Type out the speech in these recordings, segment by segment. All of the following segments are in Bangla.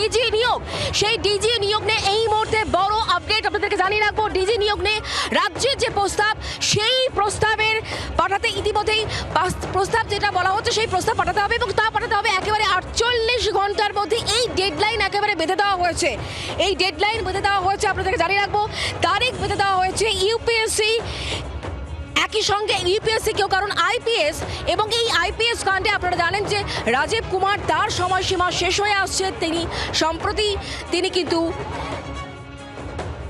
ডিজি নিয়োগ, সেই ডিজি নিয়োগ নিয়ে এই মুহূর্তে বড় আপডেট আপনাদেরকে জানিয়ে রাখবো। ডিজি নিয়োগ নিয়ে রাজ্যের যে প্রস্তাব, সেই প্রস্তাবের পাঠাতে ইতিমধ্যেই প্রস্তাব যেটা বলা হচ্ছে সেই প্রস্তাব পাঠাতে হবে এবং তা পাঠাতে হবে একেবারে 48 ঘন্টার মধ্যে। এই ডেডলাইন একেবারে বেঁধে দেওয়া হয়েছে, এই ডেডলাইন বেঁধে দেওয়া হয়েছে, আপনাদেরকে জানিয়ে রাখবো তারিখ বেঁধে দেওয়া হয়েছে ইউপিএসসি, একই সঙ্গে ইউপিএসসি কেউ, কারণ আইপিএস এবং এই আইপিএস কাণ্ডে আপনারা জানেন যে রাজীব কুমার তার সময়সীমা শেষ হয়ে আসছে। তিনি সম্প্রতি কিন্তু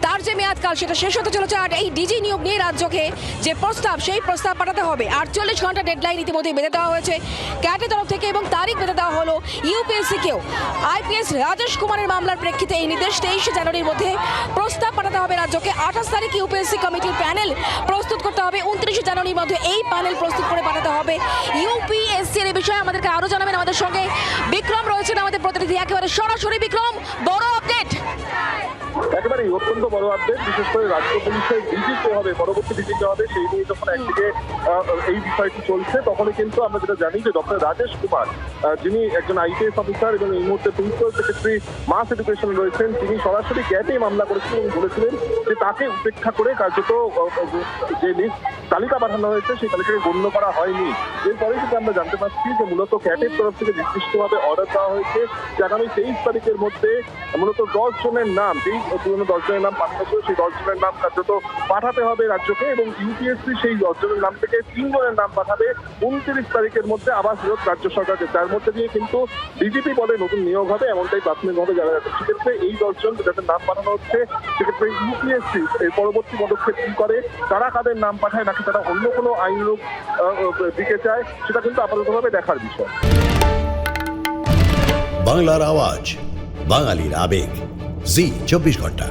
তার যে মেয়াদকাল সেটা শেষ হতে চলেছে। আর এই ডিজি নিয়োগ নিয়ে রাজ্যকে যে প্রস্তাব, সেই প্রস্তাব পাঠাতে হবে। 48 ঘন্টা ডেডলাইন ইতিমধ্যেই বেঁধে দেওয়া হয়েছে ক্যাটের তরফ থেকে এবং তারিখ বেঁধে দেওয়া হলো ইউপিএসসিকেও। আইপিএস রাজেশ কুমারের মামলার প্রেক্ষিতে এই নির্দেশ 23 জানুয়ারির মধ্যে প্রস্তাব পাঠাতে হবে রাজ্যকে। 28 তারিখ ইউপিএসসি কমিটির প্যানেল প্রস্তুত করতে হবে, 29 জানুয়ারির মধ্যে এই প্যানেল প্রস্তুত করে পাঠাতে হবে ইউপিএসসির। এই বিষয়ে আমাদেরকে আরও জানাবেন আমাদের সঙ্গে বিক্রম রয়েছেন, আমাদের প্রতিনিধি একেবারে সরাসরি। বিক্রম, বড় আপডেট। একেবারেই অত্যন্ত বড় আপডেট, বিশেষ করে রাজ্য পুলিশের ডিজিকে হবে, পরবর্তী ডিজিকে হবে, সেই নিয়ে যখন একদিকে এই বিষয়টি চলছে, তখনই কিন্তু আমরা যেটা জানি যে ডক্টর রাজেশ কুমার, যিনি একজন আইপিএস অফিসার এবং এই মুহূর্তে প্রিন্সিপাল সেক্রেটারি মাস এডুকেশন রয়েছেন, তিনি সরাসরি ক্যাটে মামলা করেছিলেন এবং বলেছিলেন যে তাকে উপেক্ষা করে কার্যত যে লিস্ট তালিকা পাঠানো হয়েছে সেই তালিকাকে গণ্য করা হয়নি। এরপরে কিন্তু আমরা জানতে পারছি যে মূলত ক্যাটের তরফ থেকে নির্দিষ্টভাবে অর্ডার দেওয়া হয়েছে যে আগামী 23 তারিখের মধ্যে মূলত 10 জনের নাম, যেই পুরনো 10 জনের নাম পাঠানো ছিল সেই 10 জনের নাম কার্যত পাঠাতে হবে রাজ্যকে এবং ইউপিএসসি সেই 10 জনের নাম থেকে 3 জনের নাম পাঠাবে 29 তারিখের মধ্যে আবার ফেরত রাজ্য সরকারকে। তার মধ্যে দিয়ে কিন্তু ডিজিপি পদে নতুন নিয়োগ হবে, এমনটাই প্রাথমিকভাবে জানা যাচ্ছে। সেক্ষেত্রে এই 10 জন যাদের নাম পাঠানো হচ্ছে, সেক্ষেত্রে ইউপিএসসি এর পরবর্তী পদক্ষেপ কি করে, তারা কাদের নাম পাঠায় নাকি তারা অন্য কোনো আইনরূপ দিকে চায়, সেটা কিন্তু আপাততভাবে দেখার বিষয়। বাংলার আওয়াজ, বাঙালির আবেগ, জি 24 ঘন্টা।